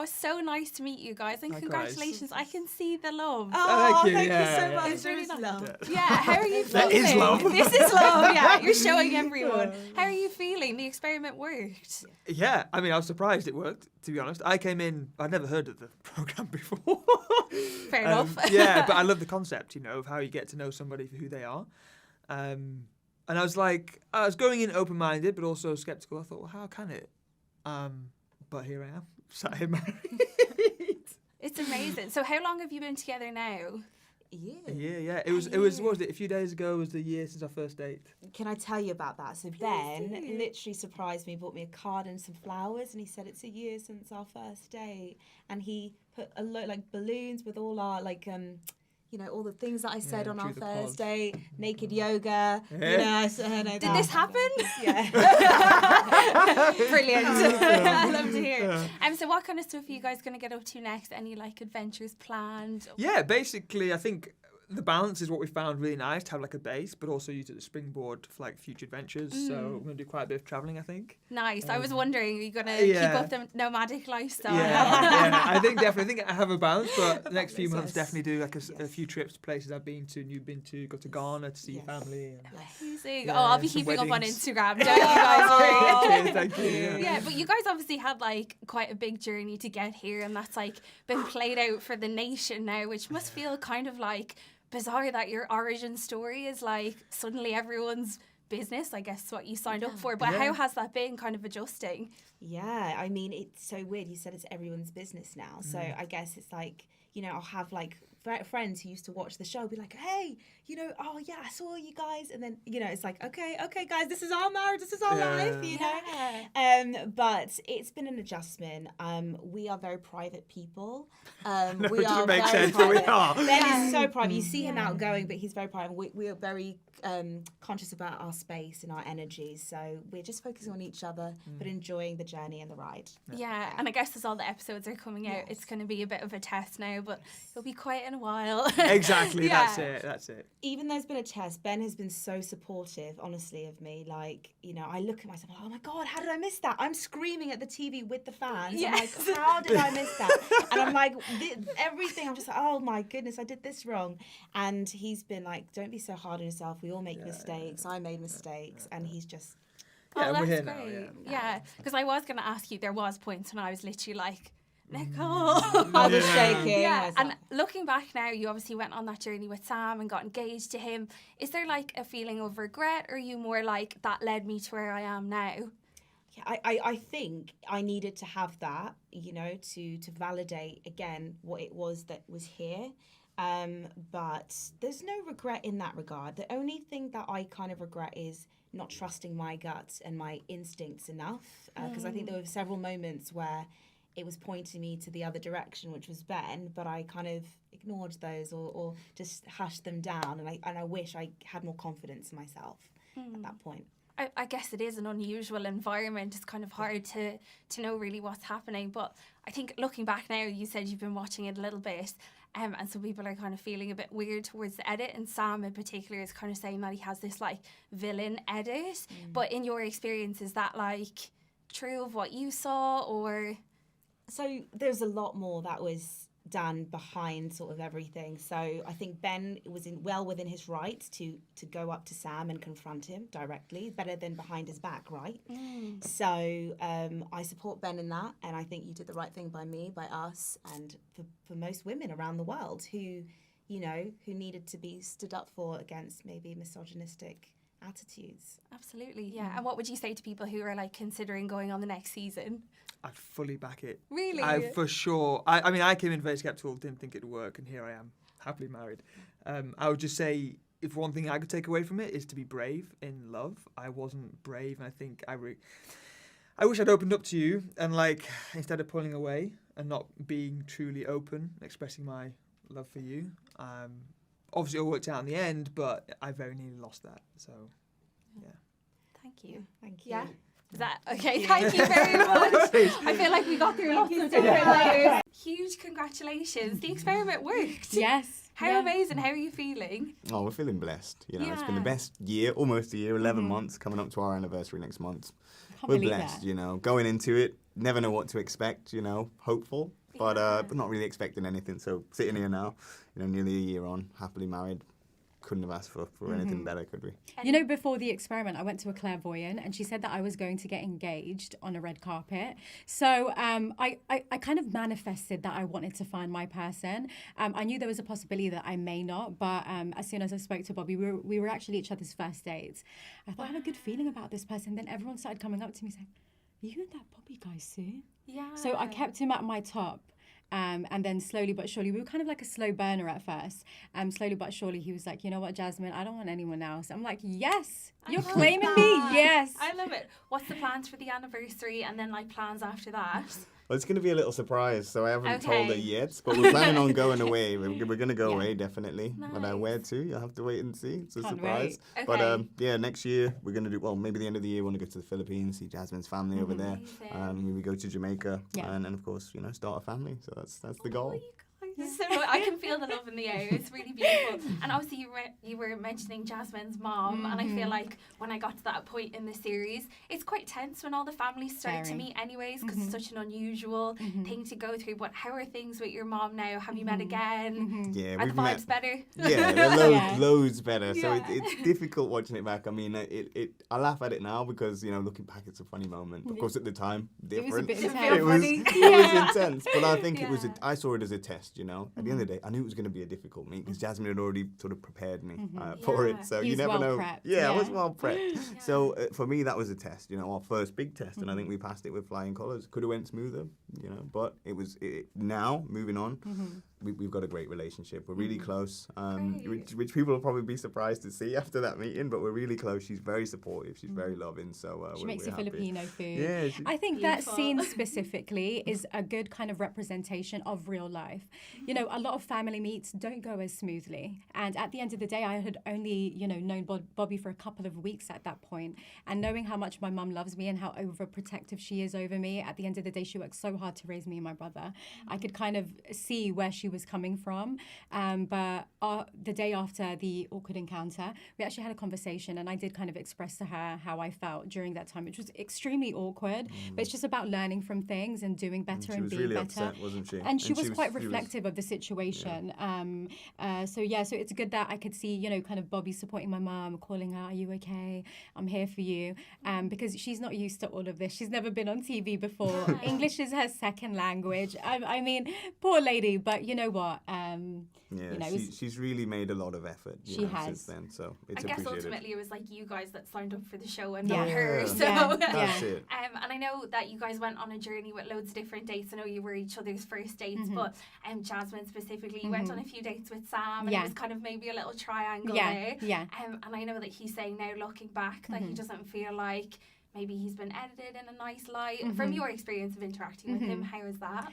was so nice to meet you guys, and congratulations. I can see the love. Oh, thank you so much. It's really nice. love. Yeah, how are you feeling? That is love. This is love, yeah. You're showing everyone. How are you feeling? The experiment worked. Yeah, I mean, I was surprised it worked, to be honest. I came in, I'd never heard of the programme before. Fair enough. Yeah, but I love the concept, you know, of how you get to know somebody for who they are. And I was going in open-minded, but also sceptical. I thought, well, how can it? But here I am, sat here married. It's amazing. So how long have you been together now? Yeah. Yeah. It was, what was it, a few days ago was the year since our first date. Can I tell you about that? So Ben literally surprised me, bought me a card and some flowers, and he said it's a year since our first date. And he put a lot like balloons with all our all the things that I said on our first date, naked yoga. Yeah. Did this happen? Yeah. Brilliant. I love to hear. So what kind of stuff are you guys going to get up to next? Any like adventures planned? Yeah, basically, I think the balance is what we found really nice, to have like a base, but also use it as a springboard for like future adventures. So we're going to do quite a bit of travelling, I think. Nice. I was wondering, are you going to keep up the nomadic lifestyle? Yeah, I think I have a balance, but the next few months definitely do like a few trips to places I've been to and you've been to, go to Ghana to see your family. Amazing. I'll be keeping up on Instagram. Don't you guys worry. Thank you. Yeah, but you guys obviously had like quite a big journey to get here, and that's like been played out for the nation now, which must feel kind of like bizarre that your origin story is like suddenly everyone's business. I guess what you signed up for, but how has that been kind of adjusting? Yeah, I mean, it's so weird. You said it's everyone's business now. So I guess it's like, I'll have like friends who used to watch the show be like, hey, oh yeah, I saw you guys. And then, it's like, okay, guys, this is our marriage, this is our life, know? But it's been an adjustment. We are very private people. We are make very sense, but we private. are. Ben is so private. You see him outgoing, but he's very private. We are very conscious about our space and our energies. So we're just focusing on each other, but enjoying the journey and the ride. Yeah, and I guess as all the episodes are coming out, it's going to be a bit of a test now, but it'll be quiet in a while. Exactly, that's it. Even though it's been a test, Ben has been so supportive, honestly, of me. Like, I look at myself, oh my God, how did I miss that? I'm screaming at the TV with the fans. Yes. I'm like, how did I miss that? And I'm like, everything, I'm just like, oh my goodness, I did this wrong. And he's been like, don't be so hard on yourself. We all make mistakes. I made mistakes. And he's just... Oh, that's we're here great. now, Yeah, because I was going to ask you, there was points when I was literally like, Nicole. I was shaking. Yeah, and looking back now, you obviously went on that journey with Sam and got engaged to him. Is there like a feeling of regret, or are you more like, that led me to where I am now? Yeah, I think I needed to have that, to validate again what it was that was here. But there's no regret in that regard. The only thing that I kind of regret is not trusting my gut and my instincts enough. Because I think there were several moments where it was pointing me to the other direction, which was Ben, but I kind of ignored those or just hushed them down. And I wish I had more confidence in myself at that point. I guess it is an unusual environment. It's kind of hard to know really what's happening. But I think looking back now, you said you've been watching it a little bit. And some people are kind of feeling a bit weird towards the edit. And Sam in particular is kind of saying that he has this like villain edit. But in your experience, is that like true of what you saw, or? So there's a lot more that was done behind sort of everything. So I think Ben was well within his right to go up to Sam and confront him directly, better than behind his back, right? So I support Ben in that, and I think you did the right thing by me, by us, and for most women around the world who needed to be stood up for against maybe misogynistic attitudes. Absolutely, yeah. And what would you say to people who are like considering going on the next season? I'd fully back it. Really? For sure. I mean, I came in very skeptical, didn't think it'd work, and here I am, happily married. I would just say, if one thing I could take away from it is to be brave in love. I wasn't brave, and I think I wish I'd opened up to you, and like, instead of pulling away and not being truly open, expressing my love for you. Obviously, it all worked out in the end, but I very nearly lost that. So, yeah. Thank you. Thank you. Yeah. Is that okay? Thank you very much. I feel like we got through lots of different layers. Huge congratulations. The experiment worked. Yes. How amazing. How are you feeling? Oh, we're feeling blessed. It's been the best year, almost a year, 11 months, coming up to our anniversary next month. We're blessed, going into it, never know what to expect, you know, hopeful, but not really expecting anything. So sitting here now, you know, nearly a year on, happily married. Couldn't have asked for anything better, could we? You know, before the experiment, I went to a clairvoyant and she said that I was going to get engaged on a red carpet. So I kind of manifested that I wanted to find my person. I knew there was a possibility that I may not, but as soon as I spoke to Bobby, we were actually each other's first dates. I thought I had a good feeling about this person. Then everyone started coming up to me saying, "Are you and that Bobby guy soon?" Yeah. So I kept him at my top. And then slowly but surely, we were kind of like a slow burner at first. Slowly but surely, he was like, "You know what, Jasmine, I don't want anyone else." I'm like, "Yes, you're claiming me, yes." I love it. What's the plans for the anniversary and then like plans after that? Well, it's going to be a little surprise, so I haven't told her yet, but we're planning on going away. We're going to go away, definitely. Nice. But where to? You'll have to wait and see. It's a Can't surprise. wait. But Okay. yeah, next year we're going to do, well, maybe the end of the year, we want to go to the Philippines, see Jasmine's family over there. Amazing. We go to Jamaica, Yeah. and of course, you know, start a family. So that's the goal. Oh, you guys. So I can feel the love in the air. It's really beautiful. And obviously you were mentioning Jasmine's mom, and I feel like when I got to that point in the series, it's quite tense when all the families start to Very. meet anyways, because it's such an unusual thing to go through. But how are things with your mom now? Have you met again? Yeah, Are the we've vibes met. better? Yeah, they're Yeah. loads better. So Yeah. it's difficult watching it back. I mean, I laugh at it now because, you know, looking back, it's a funny moment. Of course, at the time, It was a different. bit It intense. feel funny. It was intense, but I think it was. Yeah. I saw it as a test. You know, at the end of the day, I knew it was going to be a difficult meet because Jasmine had already sort of prepared me for Yeah. it. So He you was never well know. prepped, Yeah, I was yeah. well prepped. So for me, that was a test. You know, our first big test, and I think we passed it with flying colours. Could have went smoother, you know, but it was. Now moving on, we've got a great relationship. We're really close, Great. which people will probably be surprised to see after that meeting. But we're really close. She's very supportive. She's very loving. So She we're makes we're a happy. Filipino food. Yeah, I think Beautiful. that scene specifically is a good kind of representation of real life. You know, a lot of family meets don't go as smoothly. And at the end of the day, I had only, you know, known Bobby for a couple of weeks at that point. And knowing how much my mum loves me and how overprotective she is over me, at the end of the day, she worked so hard to raise me and my brother. I could kind of see where she was coming from. But the day after the awkward encounter, we actually had a conversation, and I did kind of express to her how I felt during that time, which was extremely awkward. But it's just about learning from things and doing better She and was being really better. upset, wasn't she? And she was quite she was- reflective of the situation. So it's good that I could see, you know, kind of Bobby supporting my mum, calling her, "Are you okay? I'm here for you." Because she's not used to all of this. She's never been on TV before. English is her second language. I mean, poor lady. But you know what? Yeah, you know, she's really made a lot of effort. She has. Since then, so it's I guess appreciated. ultimately it was like you guys that signed up for the show and Yeah. not her. Yeah. So Yeah. That's it. And I know that you guys went on a journey with loads of different dates. I know you were each other's first dates, but Jasmine specifically, you went on a few dates with Sam, and Yeah. it was kind of maybe a little triangle Yeah, there. yeah. And I know that he's saying now, looking back, that he doesn't feel like maybe he's been edited in a nice light. From your experience of interacting with him, how is that?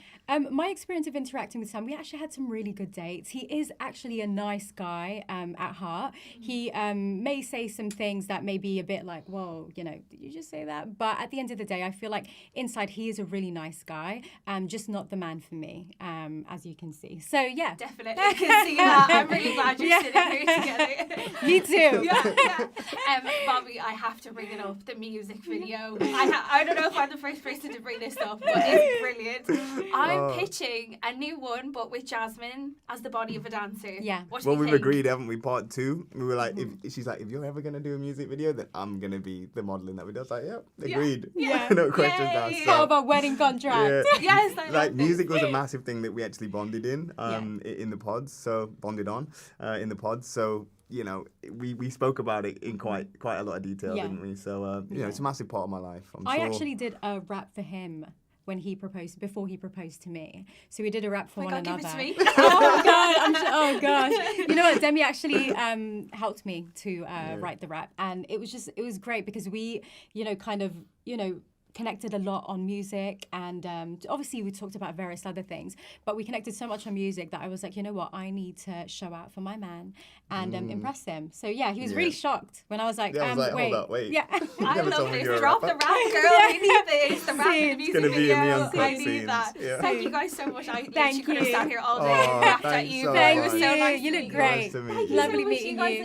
My experience of interacting with Sam, we actually had some really good dates. He is actually a nice guy at heart. He may say some things that may be a bit like, whoa, you know, did you just say that? But at the end of the day, I feel like inside he is a really nice guy, just not the man for me, as you can see. So, yeah. Definitely, I can see that. I'm really glad you're Yeah. sitting here together. Me too. Yeah. Bobby, I have to bring it up, the music video. I don't know if I'm the first person to bring this up, but it's brilliant. I'm pitching a new one, but with Jasmine as the body of a dancer. Yeah. What do Well, you we've think? agreed, haven't we? Part 2. We were like, if she's like, if you're ever gonna do a music video, then I'm gonna be the modelling that we do. I was like, yep, agreed. Yeah. No questions Yay. asked. Part so- of our wedding contract. Yeah. Yes, I love Like this. music was a massive thing that we actually bonded in in the pods. So bonded on in the pods. So you know we spoke about it in quite a lot of detail, Yeah. didn't we? So you know it's a massive part of my life. I sure. actually did a rap for him when he proposed, before he proposed to me. So we did a rap for Oh my one God, another. give it to me. Oh God! Oh gosh! You know what? Demi actually helped me to write the rap, and it was great because we, you know, kind of, you know, connected a lot on music, and obviously we talked about various other things, but we connected so much on music that I was like, you know what, I need to show out for my man and impress him. So yeah, he was really shocked when I was like, Yeah, I was like, wait, hold up, wait. yeah. I never love told me this. you were a Drop the rapper. rap, girl. I need this. The rap in the It's music gonna be in the video. uncut I need scenes. that. Yeah. Thank you guys so much. I Thank literally could have you. sat here all day Oh, and laughed at thanks you. so but it much. was so Thank you. nice You to look meet great. Nice to meet Thank you. you so Lovely much, meeting guys. you.